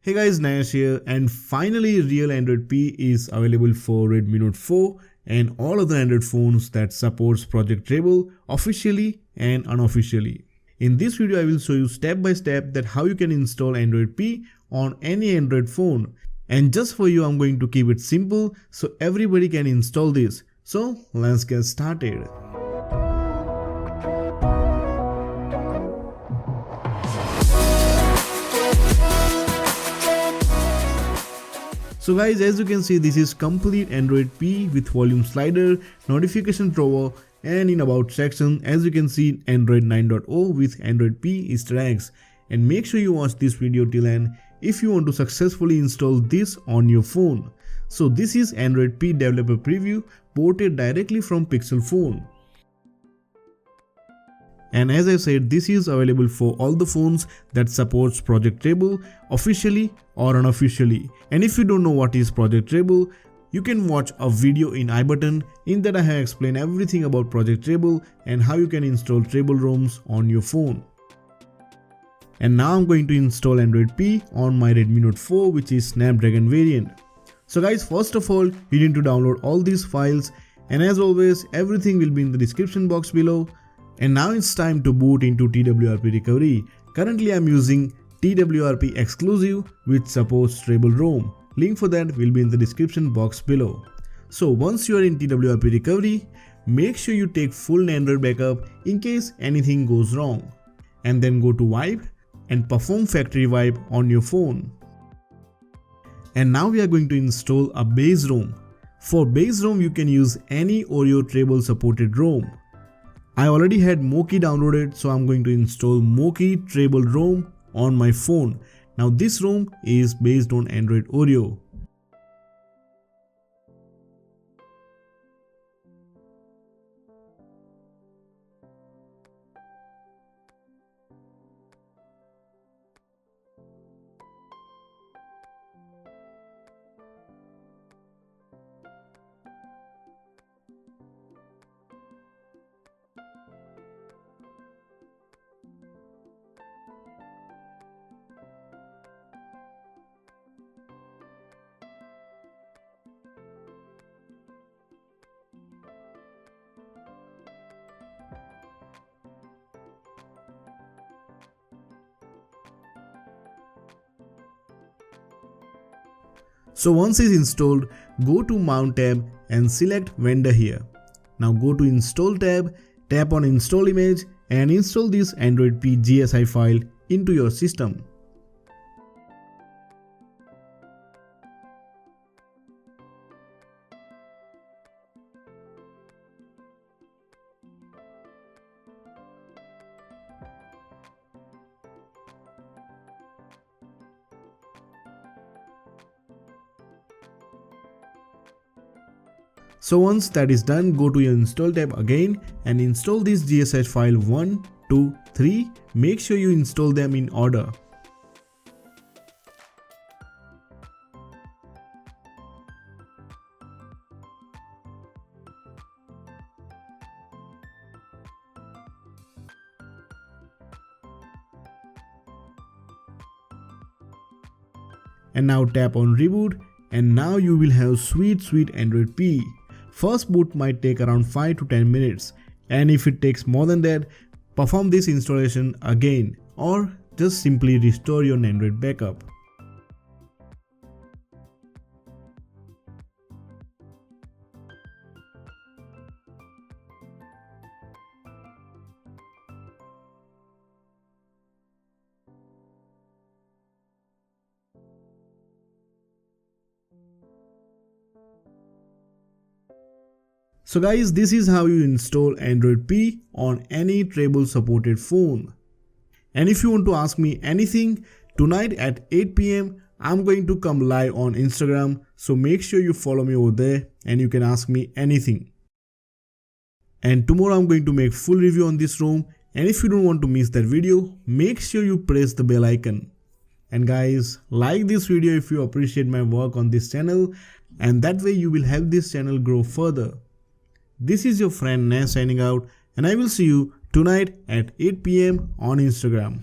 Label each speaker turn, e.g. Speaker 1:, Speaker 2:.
Speaker 1: Hey guys, Nash here, and finally real Android P is available for Redmi Note 4 and all other Android phones that supports Project Treble officially and unofficially. In this video I will show you step by step that how you can install Android P on any Android phone, and just for you I'm going to keep it simple so everybody can install this. So let's get started. So guys, as you can see, this is complete Android P with volume slider, notification drawer, and in about section as you can see Android 9.0 with Android P Easter eggs. And make sure you watch this video till end if you want to successfully install this on your phone. So this is Android P developer preview ported directly from Pixel phone. And as I said, this is available for all the phones that supports Project Treble officially or unofficially. And if you don't know what is Project Treble, you can watch a video in I button. In that I have explained everything about Project Treble and how you can install Treble ROMs on your phone. And now I'm going to install Android P on my Redmi Note 4, which is Snapdragon variant. So guys, first of all, you need to download all these files, and as always everything will be in the description box below. And now it's time to boot into TWRP recovery. Currently I'm using TWRP exclusive which supports Treble ROM. Link for that will be in the description box below. So once you are in TWRP recovery, make sure you take full Android backup in case anything goes wrong. And then go to wipe and perform factory wipe on your phone. And now we are going to install a base ROM. For base ROM you can use any Oreo Treble supported ROM. I already had Moki downloaded, so I'm going to install Moki Treble ROM on my phone. Now this ROM is based on Android Oreo. So once it's installed, go to Mount tab and select vendor here. Now go to Install tab, tap on Install Image and install this Android P GSI file into your system. So once that is done, go to your Install tab again and install this GSI file 1, 2, 3. Make sure you install them in order. And now tap on Reboot, and now you will have sweet Android P. First boot might take around 5 to 10 minutes, and if it takes more than that, perform this installation again or just simply restore your Android backup. So guys, this is how you install Android P on any Treble supported phone. And if you want to ask me anything, tonight at 8 PM I'm going to come live on Instagram, so make sure you follow me over there and you can ask me anything. And tomorrow I'm going to make full review on this ROM, and if you don't want to miss that video, make sure you press the bell icon. And guys, like this video if you appreciate my work on this channel, and that way you will help this channel grow further. This is your friend Nash signing out, and I will see you tonight at 8 PM on Instagram.